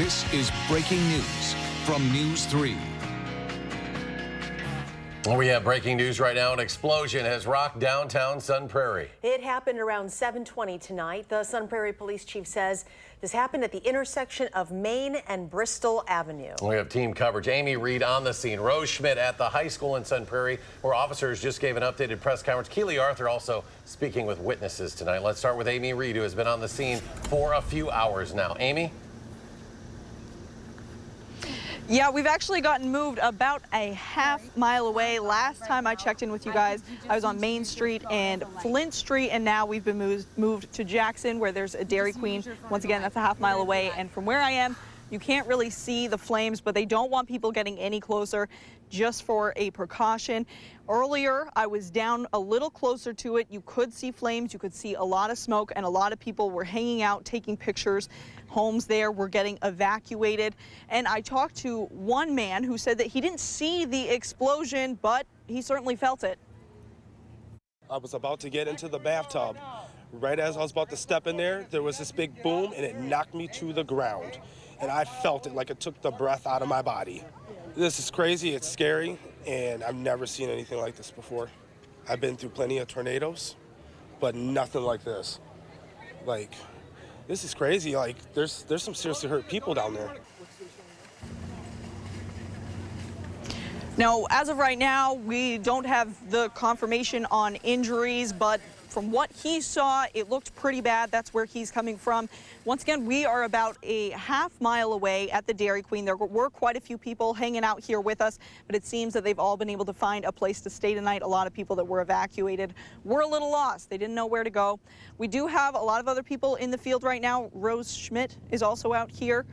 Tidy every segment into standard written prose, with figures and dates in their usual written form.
This is breaking news from News 3. Well, we have breaking news right now. An explosion has rocked downtown Sun Prairie. It happened around 7:20 tonight. The Sun Prairie Police Chief says this happened at the intersection of Main and Bristol Avenue. We have team coverage. Amy Reed on the scene. Rose Schmidt at the high school in Sun Prairie, where officers just gave an updated press conference. Keely Arthur also speaking with witnesses tonight. Let's start with Amy Reed, who has been on the scene for a few hours now. Amy? Yeah, we've actually gotten moved about a half-mile away. Last time I checked in with you guys, I was on Main Street and Flint Street, and now we've been moved to Jackson, where there's a Dairy Queen. Once again, that's a half-mile away, and from where I am, you can't really see the flames, but they don't want people getting any closer, just for a precaution. Earlier, I was down a little closer to it. You could see flames, you could see a lot of smoke, and a lot of people were hanging out, taking pictures. Homes there were getting evacuated. And I talked to one man who said that he didn't see the explosion, but he certainly felt it. I was about to get into the bathtub. Right as I was about to step in there was this big boom, and it knocked me to the ground. And I felt it like it took the breath out of my body. This is crazy, it's scary, and I've never seen anything like this before. I've been through plenty of tornadoes, but nothing like this. Like, this is crazy. Like, there's some seriously hurt people down there. Now, as of right now, we don't have the confirmation on injuries, but from what he saw, it looked pretty bad. That's where he's coming from. Once again, we are about a half-mile away at the Dairy Queen. There were quite a few people hanging out here with us, but it seems that they've all been able to find a place to stay tonight. A lot of people that were evacuated were a little lost. They didn't know where to go. We do have a lot of other people in the field right now. Rose Schmidt is also out here.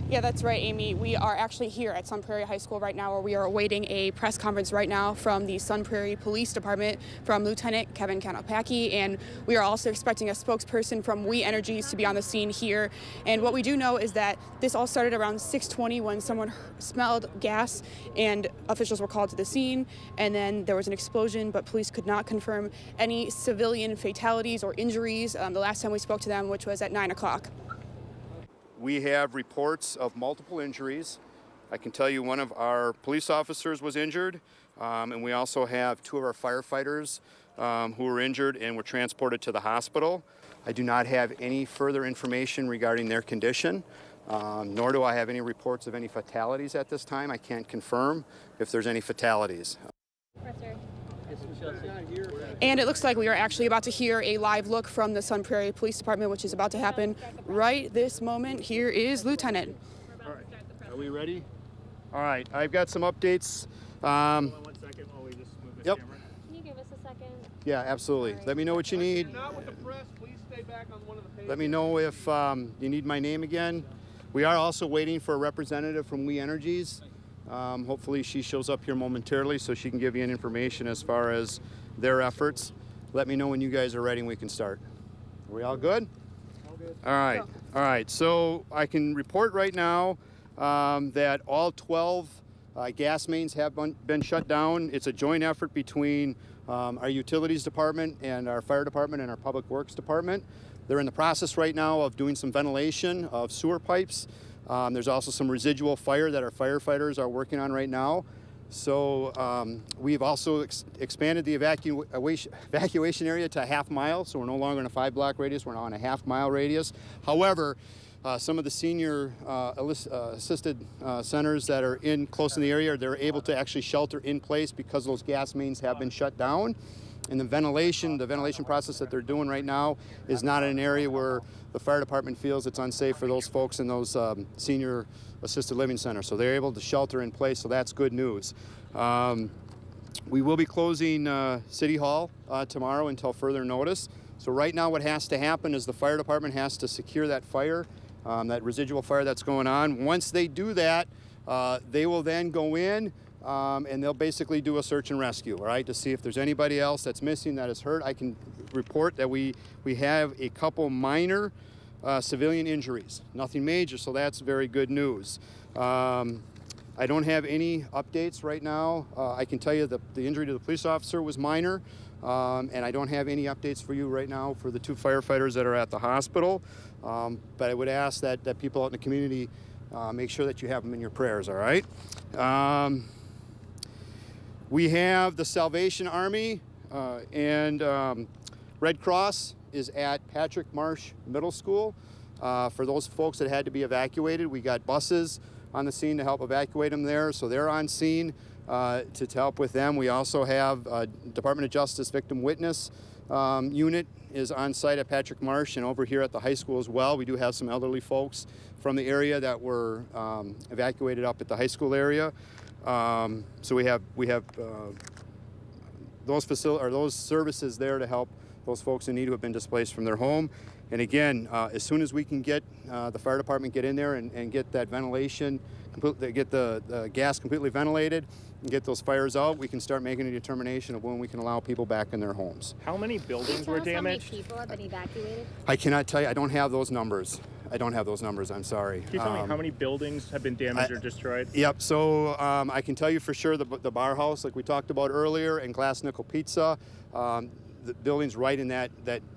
Yeah, that's right, Amy. We are actually here at Sun Prairie High School right now, where we are awaiting a press conference right now from the Sun Prairie Police Department from Lieutenant Kevin Kanopaki, and we are also expecting a spokesperson from We Energies to be on the scene here. And what we do know is that this all started around 6:20 when someone smelled gas and officials were called to the scene, and then there was an explosion, but police could not confirm any civilian fatalities or injuries the last time we spoke to them, which was at 9 o'clock. We have reports of multiple injuries. I can tell you one of our police officers was injured, and we also have two of our firefighters who were injured and were transported to the hospital. I do not have any further information regarding their condition, nor do I have any reports of any fatalities at this time. I can't confirm if there's any fatalities. And it looks like we are actually about to hear a live look from the Sun Prairie Police Department, which is about to happen right this moment. Here is Lieutenant. All right, are we ready? All right, I've got some updates. One second while we just move the Yep. camera. Can you give us a second? Yeah, absolutely. Let me know what you need. Not with the press, please stay back on one of the pages. Let me know if you need my name again. We are also waiting for a representative from We Energies. Hopefully she shows up here momentarily so she can give you any information as far as their efforts. Let me know when you guys are ready and we can start. Are we all good? All good. All right. All right. So I can report right now that all 12 gas mains have been shut down. It's a joint effort between our utilities department and our fire department and our public works department. They're in the process right now of doing some ventilation of sewer pipes. There's also some residual fire that our firefighters are working on right now. So we've also expanded the evacuation area to a half mile, so we're no longer in a 5-block radius, we're now in a half-mile radius. However, some of the senior assisted centers that are close in the area, they're able to actually shelter in place because those gas mains have been shut down. And the ventilation process that they're doing right now is not in an area where the fire department feels it's unsafe for those folks in those senior assisted living centers. So they're able to shelter in place, so that's good news. We will be closing City Hall tomorrow until further notice. So right now what has to happen is the fire department has to secure that fire, that residual fire that's going on. Once they do that, they will then go in and they'll basically do a search and rescue, all right, to see if there's anybody else that's missing that is hurt. I can report that we have a couple minor civilian injuries, nothing major, so that's very good news. I don't have any updates right now. I can tell you that the injury to the police officer was minor. and I don't have any updates for you right now for the 2 firefighters that are at the hospital. But I would ask that people out in the community make sure that you have them in your prayers, all right? We have the Salvation Army and Red Cross is at Patrick Marsh Middle School. For those folks that had to be evacuated, we got buses on the scene to help evacuate them there, so they're on scene to help with them. We also have Department of Justice Victim Witness unit is on site at Patrick Marsh and over here at the high school as well. We do have some elderly folks from the area that were evacuated up at the high school area. So we have those services there to help those folks in need who have been displaced from their home. And again, as soon as we can get the fire department get in there and get that ventilation, get the gas completely ventilated and get those fires out, we can start making a determination of when we can allow people back in their homes. How many buildings were damaged? How many people have been evacuated? I cannot tell you. I don't have those numbers. I'm sorry. Can you tell me how many buildings have been damaged or destroyed? Yep, so I can tell you for sure the bar house, like we talked about earlier, and Glass Nickel Pizza, the buildings right in that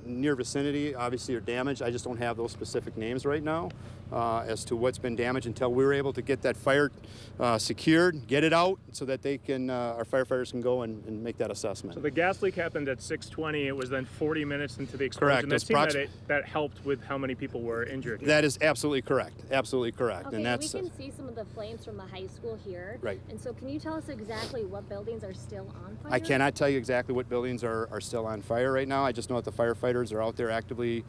near vicinity obviously are damaged. I just don't have those specific names right now as to what's been damaged until we were able to get that fire secured, get it out so that they can, our firefighters can go and make that assessment. So the gas leak happened at 6:20. It was then 40 minutes into the explosion. Correct. That seemed that helped with how many people were injured. That is absolutely correct. Absolutely correct. Okay, and that's we can see some of the flames from the high school here. Right. And so can you tell us exactly what buildings are still on fire? I cannot tell you exactly what buildings are still on fire right now. I just know that the firefighters are out there actively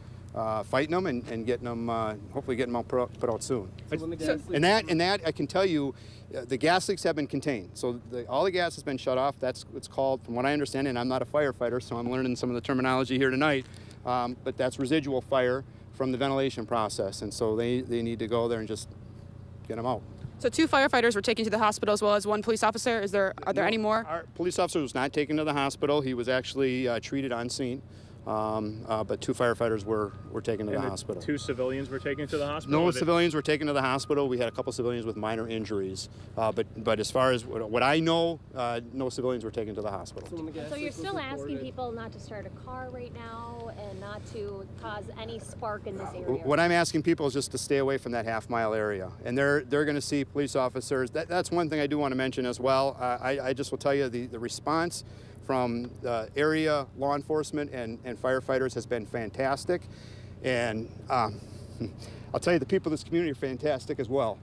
fighting them and getting them, hopefully getting them put out soon. And that I can tell you, the gas leaks have been contained. So all the gas has been shut off. That's what's called, from what I understand, and I'm not a firefighter, so I'm learning some of the terminology here tonight, but that's residual fire from the ventilation process. And so they need to go there and just get them out. So 2 firefighters were taken to the hospital as well as 1 police officer. Are there any more? Our police officer was not taken to the hospital. He was actually treated on scene. But 2 firefighters were taken to the hospital. 2 civilians were taken to the hospital? No civilians were taken to the hospital. We had a couple civilians with minor injuries. But as far as what I know, no civilians were taken to the hospital. So you're still asking people not to start a car right now and not to cause any spark in this area? What I'm asking people is just to stay away from that half-mile area. And they're going to see police officers. That's one thing I do want to mention as well. I just will tell you the response from area law enforcement and firefighters has been fantastic. And I'll tell you, the people of this community are fantastic as well.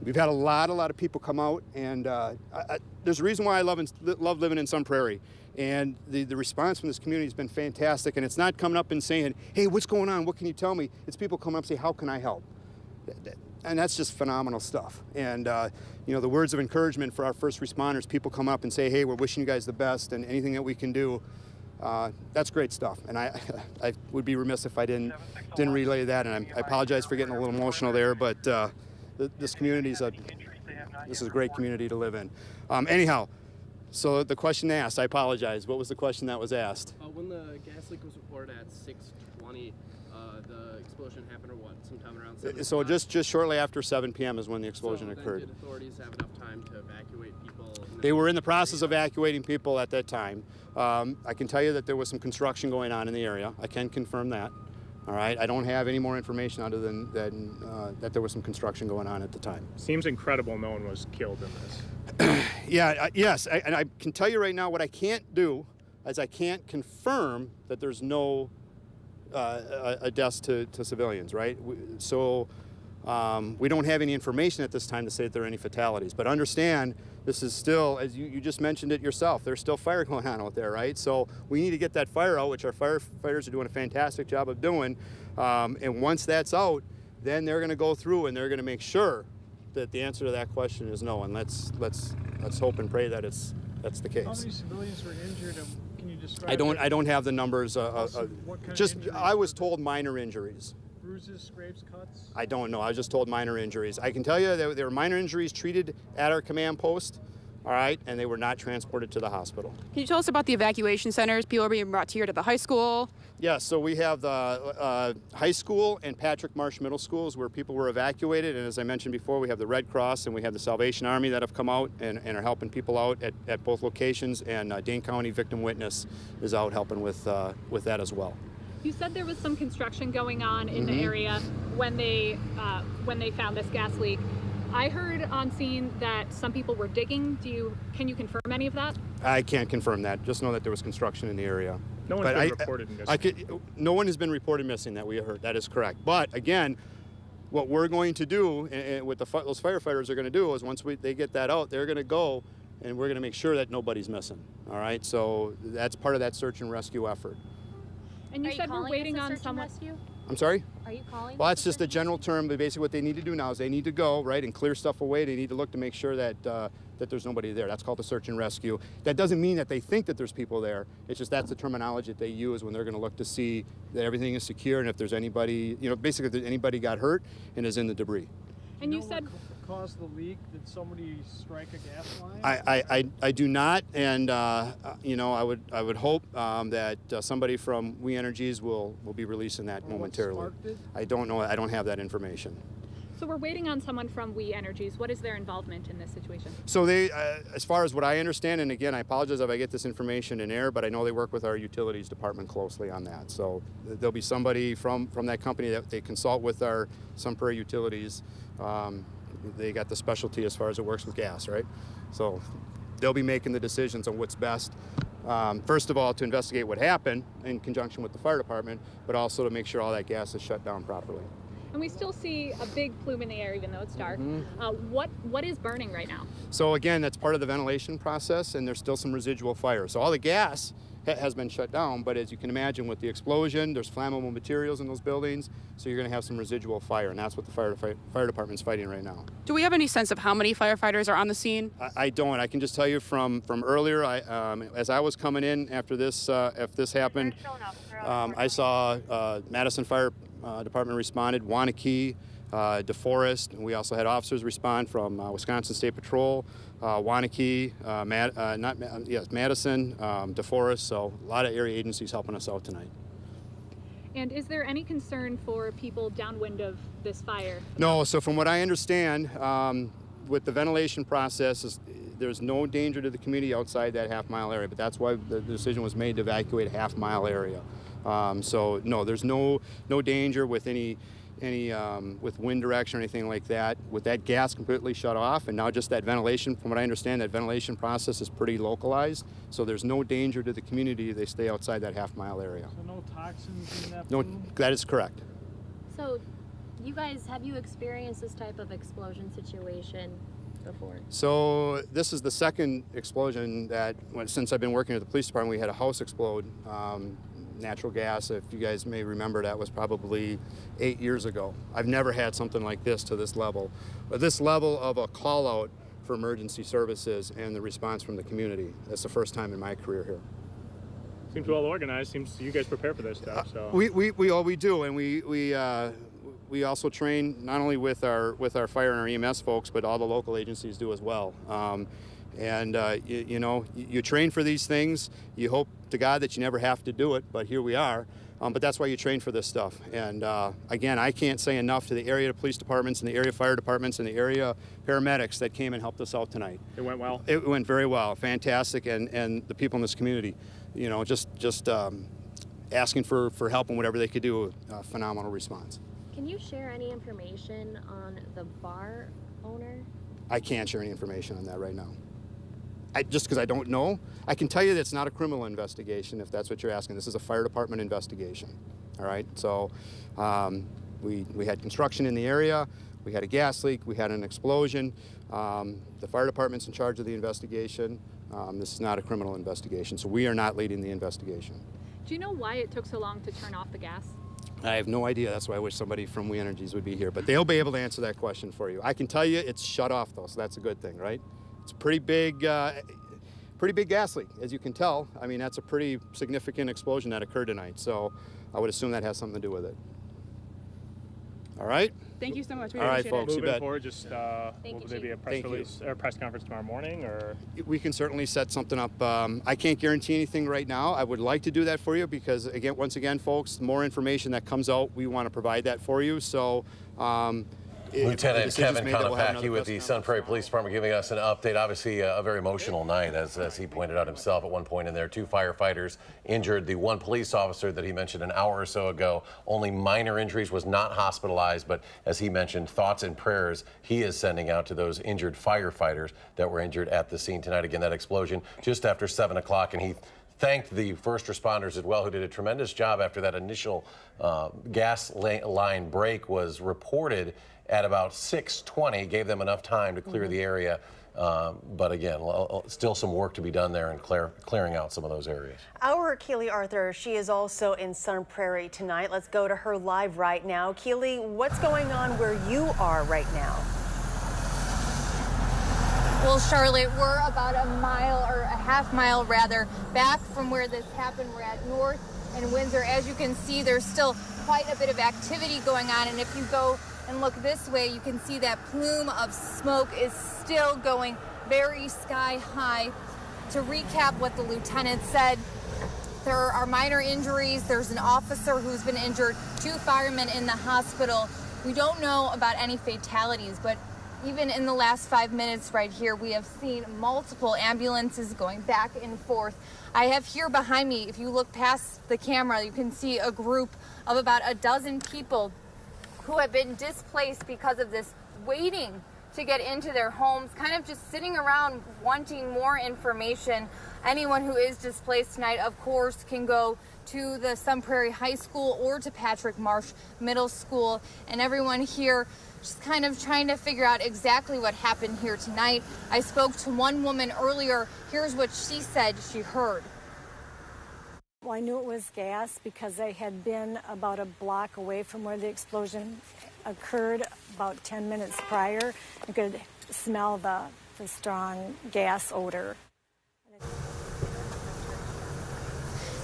We've had a lot of people come out, and there's a reason why I love living in Sun Prairie. And the response from this community has been fantastic. And it's not coming up and saying, hey, what's going on? What can you tell me? It's people come up and say, how can I help? And that's just phenomenal stuff. And the words of encouragement for our first responders, people come up and say, hey, we're wishing you guys the best, and anything that we can do, that's great stuff. And I would be remiss if I didn't relay that, and I apologize for getting a little emotional there, but this community is a great community to live in. Anyhow, so the question asked, I apologize. What was the question that was asked? When the gas leak was reported at 6:20, the explosion happened, or what? Sometime around 7 So just shortly after 7 p.m. is when the explosion occurred. Did authorities have enough time to evacuate people? They were in the process of evacuating people at that time. I can tell you that there was some construction going on in the area. I can confirm that. All right. I don't have any more information other than that there was some construction going on at the time. Seems incredible no one was killed in this. Yes. And I can tell you right now what I can't do is I can't confirm that there's no a death to civilians, right? So we don't have any information at this time to say that there are any fatalities. But understand, this is still, as you just mentioned it yourself, there's still fire going on out there, right? So we need to get that fire out, which our firefighters are doing a fantastic job of doing. And once that's out, then they're going to go through and they're going to make sure that the answer to that question is no. And let's hope and pray that that's the case. How many civilians were injured? Can you describe? I don't have the numbers. What kind just of injuries? I was told minor injuries. Bruises, scrapes, cuts? I don't know. I was just told minor injuries. I can tell you that there were minor injuries treated at our command post. all right, and they were not transported to the hospital. Can you tell us about the evacuation centers? People are being brought here to the high school. Yes, so we have the high school and Patrick Marsh Middle Schools where people were evacuated, and as I mentioned before, we have the Red Cross and we have the Salvation Army that have come out and are helping people out at both locations, and Dane County Victim Witness is out helping with that as well. You said there was some construction going on in the area when they found this gas leak. I heard on scene that some people were digging. Can you confirm any of that? I can't confirm that. Just know that there was construction in the area. No one's been reported missing. No one has been reported missing that we heard. That is correct. But again, what we're going to do, and what those firefighters are going to do, is once they get that out, they're going to go and we're going to make sure that nobody's missing. All right. So that's part of that search and rescue effort. And you said we're waiting on someone. I'm sorry? Are you calling? Well, that's just a general term, but basically what they need to do now is they need to go, right, and clear stuff away. They need to look to make sure that that there's nobody there. That's called the search and rescue. That doesn't mean that they think that there's people there. It's just that's the terminology that they use when they're going to look to see that everything is secure and if there's anybody, basically if there's anybody got hurt and is in the debris. And you said what caused the leak? Did somebody strike a gas line? I do not, and I would hope that somebody from We Energies will be releasing that momentarily. What sparked it? I don't know. I don't have that information. So we're waiting on someone from We Energies. What is their involvement in this situation? So they, as far as what I understand, and again, I apologize if I get this information in error, but I know they work with our utilities department closely on that. So there'll be somebody from that company that they consult with our Sun Prairie utilities. They got the specialty as far as it works with gas, right? So they'll be making the decisions on what's best. First of all, to investigate what happened in conjunction with the fire department, but also to make sure all that gas is shut down properly. And we still see a big plume in the air, even though it's dark. What is burning right now? So again, that's part of the ventilation process, and there's still some residual fire. So all the gas has been shut down, but as you can imagine with the explosion, there's flammable materials in those buildings, so you're going to have some residual fire, and that's what the fire department's fighting right now. Do we have any sense of how many firefighters are on the scene? I don't. I can just tell you from earlier, as I was coming in after this, if this happened, I saw Madison Fire Department responded, Wanakee, DeForest, and we also had officers respond from Wisconsin State Patrol, Wanakee, Madison, DeForest, so a lot of area agencies helping us out tonight. And is there any concern for people downwind of this fire? No, so from what I understand, with the ventilation process, there's no danger to the community outside that half-mile area, but that's why the decision was made to evacuate a half-mile area. So no, there's no danger with any with wind direction or anything like that. With that gas completely shut off, and now just that ventilation, from what I understand, that ventilation process is pretty localized, so there's no danger to the community. They stay outside that half-mile area. So no toxins in that No, plume? that is correct. So, you guys, have you experienced this type of explosion situation before? So this is the second explosion since I've been working at the police department. We had a house explode. Natural gas, if you guys may remember, that was probably 8 years ago. I've never had something like this to this level. But this level of a call out for emergency services and the response from the community, that's the first time in my career here. Seems well organized. Seems you guys prepare for this stuff. So We do, and we also train not only with our fire and our EMS folks, but all the local agencies do as well. You train for these things. You hope to God that you never have to do it, but here we are. But that's why you train for this stuff. And again, I can't say enough to the area police departments and the area fire departments and the area paramedics that came and helped us out tonight. It went well? It went very well, fantastic, and the people in this community, just asking for help and whatever they could do, phenomenal response. Can you share any information on the bar owner? I can't share any information on that right now. Just because I don't know. I can tell you that it's not a criminal investigation, if that's what you're asking. This is a fire department investigation. All right. So we had construction in the area. We had a gas leak. We had an explosion. The fire department's in charge of the investigation. This is not a criminal investigation, so we are not leading the investigation. Do you know why it took so long to turn off the gas? I have no idea. That's why I wish somebody from We Energies would be here, but they'll be able to answer that question for you. I can tell you it's shut off though, so that's a good thing, right? It's a pretty big gas leak, as you can tell. I mean, that's a pretty significant explosion that occurred tonight, so I would assume that has something to do with it. All right? Thank you so much. We All right, appreciate folks. it. You Moving bet. forward, just will there be a press release or press conference tomorrow morning, or? We can certainly set something up. I can't guarantee anything right now. I would like to do that for you because, again, once again, folks, the more information that comes out, we want to provide that for you. So, Lieutenant Kevin Konopacki with the Sun Prairie Police Department giving us an update. Obviously, a very emotional night, as he pointed out himself at one point in there. 2 firefighters injured. The 1 police officer that he mentioned an hour or so ago, only minor injuries, was not hospitalized. But as he mentioned, thoughts and prayers he is sending out to those injured firefighters that were injured at the scene tonight. Again, that explosion just after 7 o'clock, and he thanked the first responders as well, who did a tremendous job after that initial gas line break was reported at about 6:20, gave them enough time to clear the area. But again, still some work to be done there and clearing out some of those areas. Our Keely Arthur, she is also in Sun Prairie tonight. Let's go to her live right now. Keely, what's going on where you are right now? Well, Charlotte, we're about a mile, or a half mile rather, back from where this happened. We're at North and Windsor. As you can see, there's still quite a bit of activity going on, and if you go and look this way, you can see that plume of smoke is still going very sky high. To recap what the lieutenant said, there are minor injuries. There's an officer who's been injured, 2 firemen in the hospital. We don't know about any fatalities, but even in the last 5 minutes right here, we have seen multiple ambulances going back and forth. I have here behind me, if you look past the camera, you can see a group of about a dozen people who have been displaced because of this, waiting to get into their homes, kind of just sitting around wanting more information. Anyone who is displaced tonight, of course, can go to the Sun Prairie High School or to Patrick Marsh Middle School, and everyone here just kind of trying to figure out exactly what happened here tonight. I spoke to one woman earlier. Here's what she said she heard. Well, I knew it was gas because I had been about a block away from where the explosion occurred about 10 minutes prior. I could smell the strong gas odor.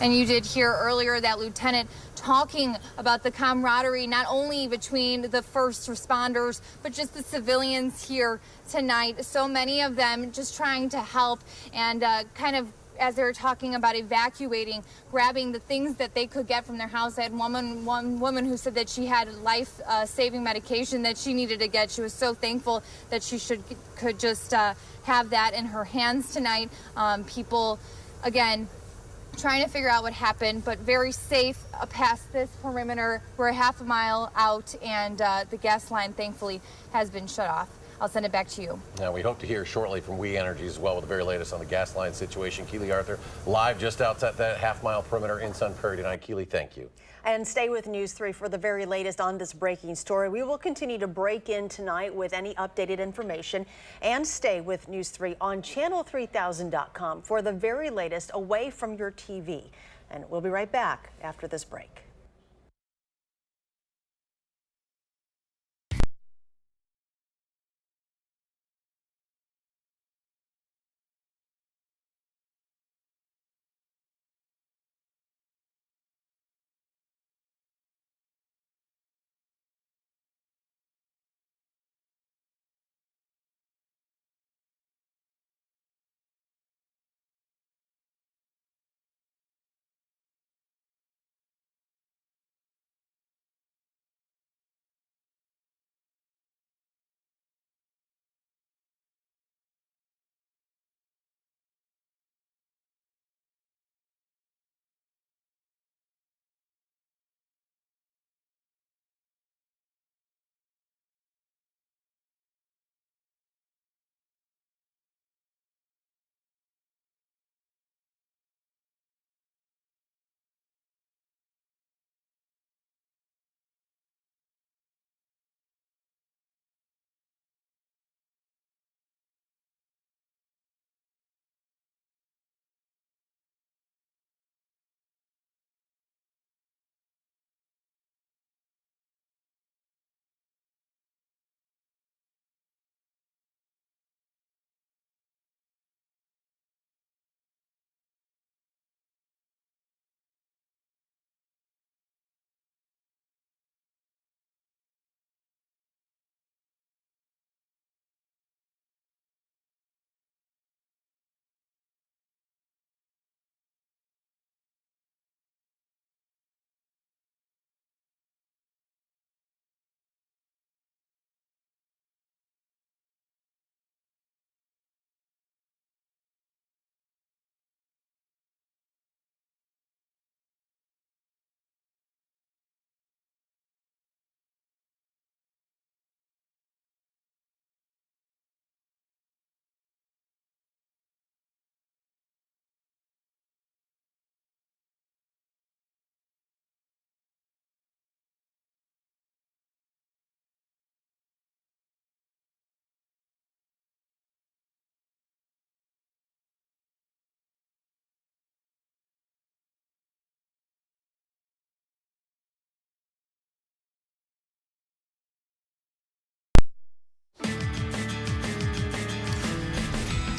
And you did hear earlier that lieutenant talking about the camaraderie, not only between the first responders, but just the civilians here tonight. So many of them just trying to help and kind of, as they were talking about evacuating, grabbing the things that they could get from their house. I had one woman who said that she had life-saving medication that she needed to get. She was so thankful that she could just have that in her hands tonight. People, again, trying to figure out what happened, but very safe past this perimeter. We're a half a mile out, and the gas line, thankfully, has been shut off. I'll send it back to you. Now, we hope to hear shortly from We Energy as well with the very latest on the gas line situation. Keely Arthur, live just outside that half-mile perimeter in Sun Prairie tonight. Keely, thank you. And stay with News 3 for the very latest on this breaking story. We will continue to break in tonight with any updated information, and stay with News 3 on channel3000.com for the very latest away from your TV. And we'll be right back after this break.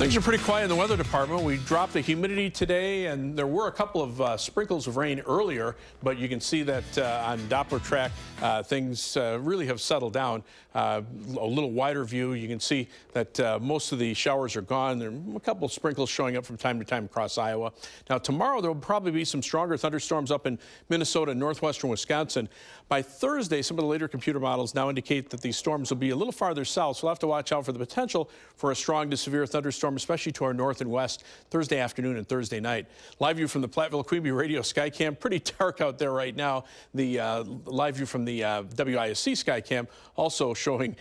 Things are pretty quiet in the weather department. We dropped the humidity today, and there were a couple of sprinkles of rain earlier, but you can see that on Doppler track, things really have settled down. A little wider view, you can see that most of the showers are gone. There are a couple of sprinkles showing up from time to time across Iowa. Now, tomorrow, there will probably be some stronger thunderstorms up in Minnesota and northwestern Wisconsin. By Thursday, some of the later computer models now indicate that these storms will be a little farther south, so we'll have to watch out for the potential for a strong to severe thunderstorm, especially to our north and west Thursday afternoon and Thursday night. Live view from the Platteville-Quebec Radio Skycam. Pretty dark out there right now. The live view from the WISC Skycam also showing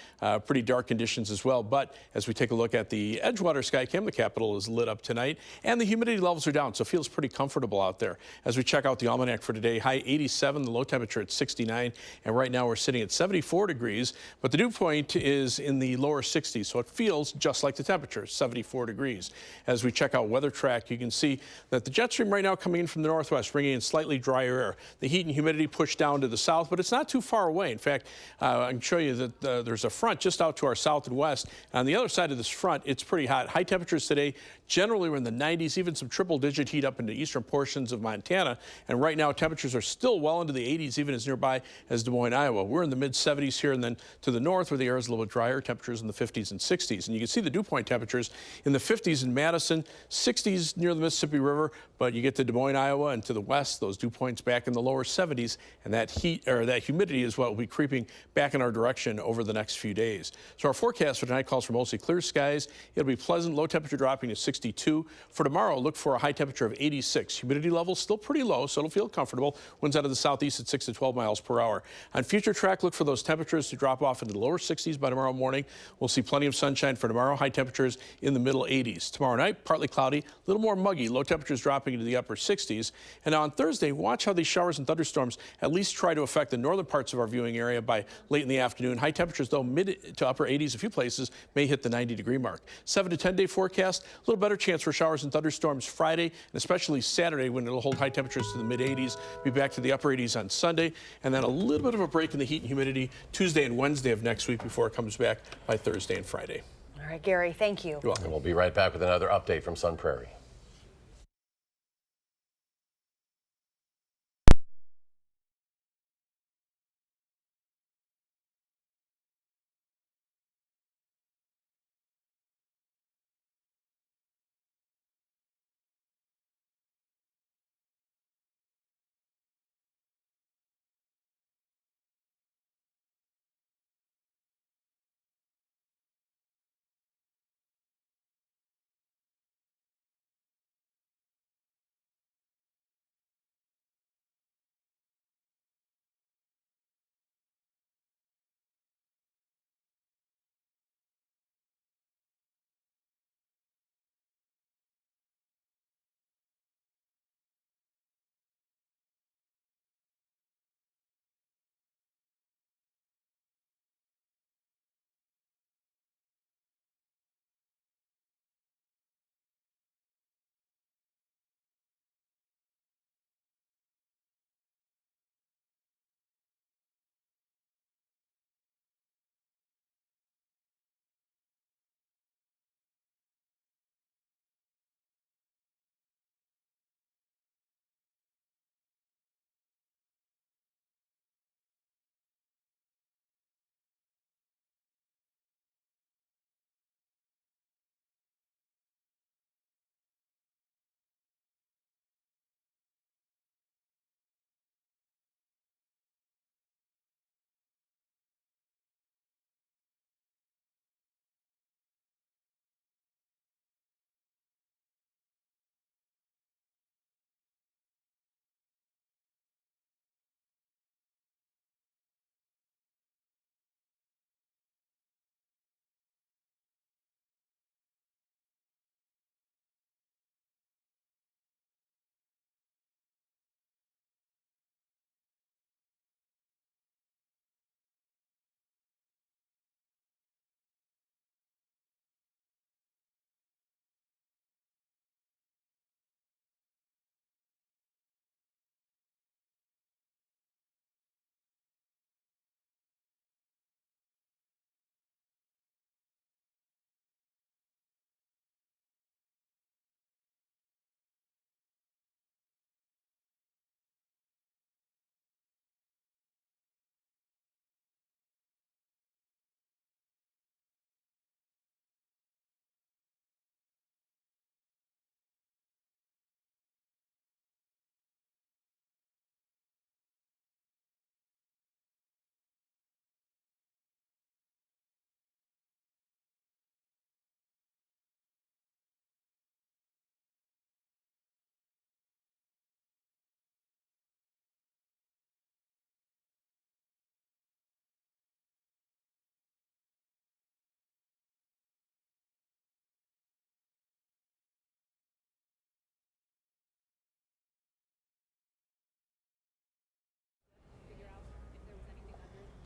pretty dark conditions as well. But as we take a look at the Edgewater Skycam, the Capitol is lit up tonight, and the humidity levels are down, so it feels pretty comfortable out there. As we check out the almanac for today, high 87, the low temperature at 69, and right now we're sitting at 74 degrees, but the dew point is in the lower 60s, so it feels just like the temperature, 74 degrees. As we check out Weather Track, you can see that the jet stream right now coming in from the northwest, bringing in slightly drier air. The heat and humidity pushed down to the south, but it's not too far away. In fact, I can show you that there's a front just out to our south and west. On the other side of this front, it's pretty hot. High temperatures today, generally we're in the 90s, even some triple-digit heat up into eastern portions of Montana. And right now, temperatures are still well into the 80s, even as nearby as Des Moines, Iowa. We're in the mid-70s here, and then to the north, where the air is a little bit drier, temperatures in the 50s and 60s. And you can see the dew point temperatures in the 50s in Madison, 60s near the Mississippi River, but you get to Des Moines, Iowa, and to the west, those dew points back in the lower 70s, and that heat or that humidity is what will be creeping back in our direction over the next few days. So our forecast for tonight calls for mostly clear skies. It'll be pleasant, low temperature dropping to 62. For tomorrow, look for a high temperature of 86. Humidity levels still pretty low, so it'll feel comfortable. Winds out of the southeast at 6 to 12 miles per hour. On future track, look for those temperatures to drop off into the lower 60s by tomorrow morning. We'll see plenty of sunshine for tomorrow, high temperatures in the middle 80s. Tomorrow night, partly cloudy, a little more muggy, low temperatures dropping into the upper 60s. And on Thursday, watch how these showers and thunderstorms at least try to affect the northern parts of our viewing area by late in the afternoon. High temperatures, though, mid to upper 80s, a few places may hit the 90-degree mark. 7 to 10-day forecast, a little better chance for showers and thunderstorms Friday, and especially Saturday, when it'll hold high temperatures to the mid-80s, be back to the upper 80s on Sunday, and then a little bit of a break in the heat and humidity Tuesday and Wednesday of next week before it comes back by Thursday and Friday. All right, Gary, thank you. You're welcome. We'll be right back with another update from Sun Prairie.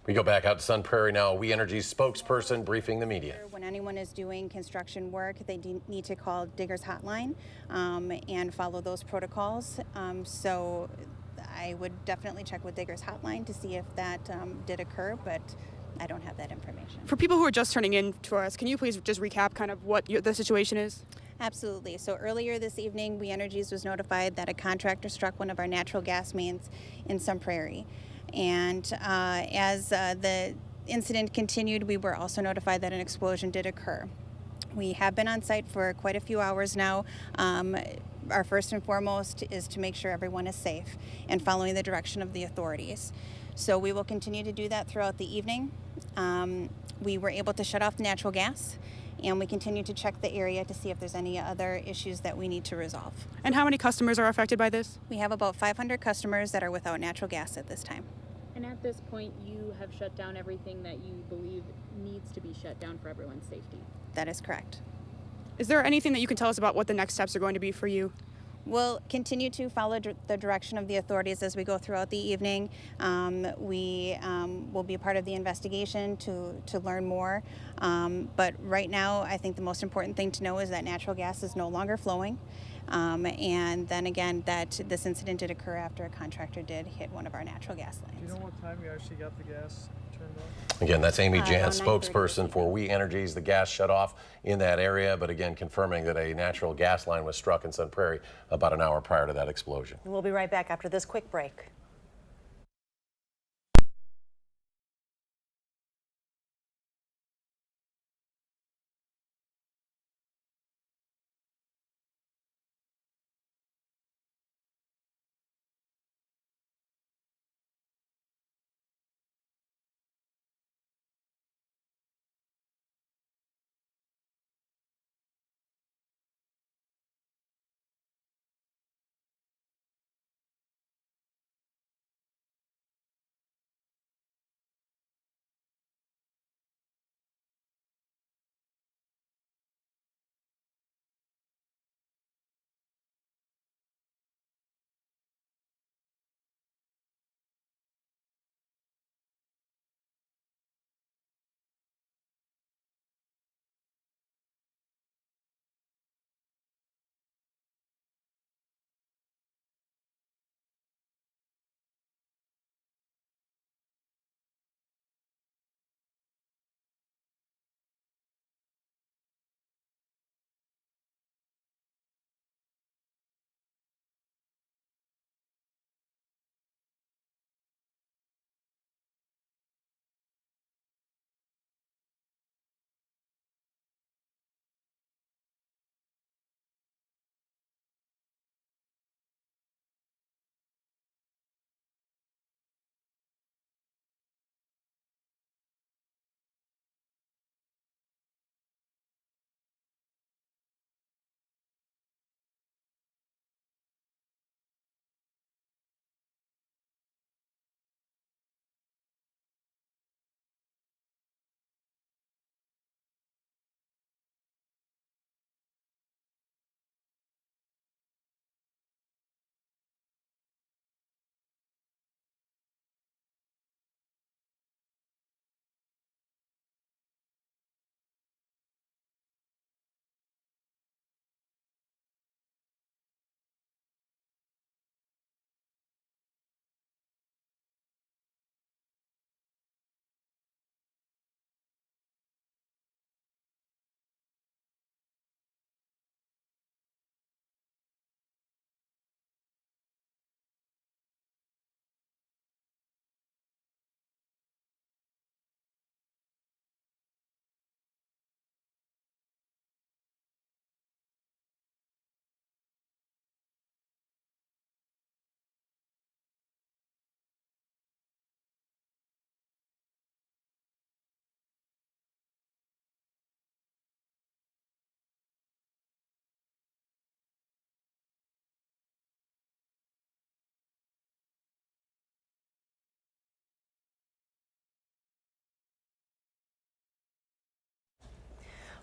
We go back out to Sun Prairie now. We Energy's spokesperson briefing the media. When anyone is doing construction work, they need to call Diggers Hotline and follow those protocols. So I would definitely check with Diggers Hotline to see if that did occur, but I don't have that information. For people who are just turning in to us, can you please just recap kind of what the situation is? Absolutely. So earlier this evening, We Energies was notified that a contractor struck one of our natural gas mains in Sun Prairie. And as the incident continued, we were also notified that an explosion did occur. We have been on site for quite a few hours now. Our first and foremost is to make sure everyone is safe and following the direction of the authorities. So we will continue to do that throughout the evening. We were able to shut off the natural gas, and we continue to check the area to see if there's any other issues that we need to resolve. And how many customers are affected by this? We have about 500 customers that are without natural gas at this time. And at this point, you have shut down everything that you believe needs to be shut down for everyone's safety. That is correct. Is there anything that you can tell us about what the next steps are going to be for you? We'll continue to follow the direction of the authorities as we go throughout the evening. We will be part of the investigation to learn more. But right now, I think the most important thing to know is that natural gas is no longer flowing. And then again, that this incident did occur after a contractor did hit one of our natural gas lines. Do you know what time you actually got the gas turned off? Again, that's Amy Jan, spokesperson for We Energies. The gas shut off in that area, but again, confirming that a natural gas line was struck in Sun Prairie about an hour prior to that explosion. We'll be right back after this quick break.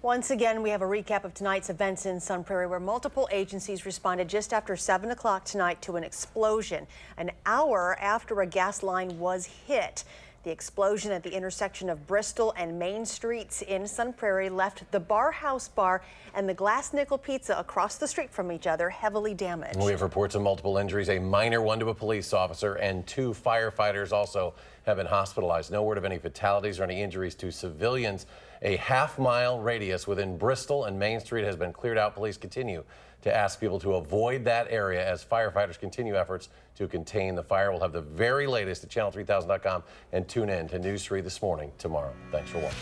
Once again, we have a recap of tonight's events in Sun Prairie, where multiple agencies responded just after 7 o'clock tonight to an explosion, an hour after a gas line was hit. The explosion at the intersection of Bristol and Main Streets in Sun Prairie left the Bar House Bar and the Glass Nickel Pizza across the street from each other heavily damaged. We have reports of multiple injuries, a minor one to a police officer, and 2 firefighters also have been hospitalized. No word of any fatalities or any injuries to civilians. A half-mile radius within Bristol and Main Street has been cleared out. Police continue to ask people to avoid that area as firefighters continue efforts to contain the fire. We'll have the very latest at channel3000.com and tune in to News 3 this morning tomorrow. Thanks for watching.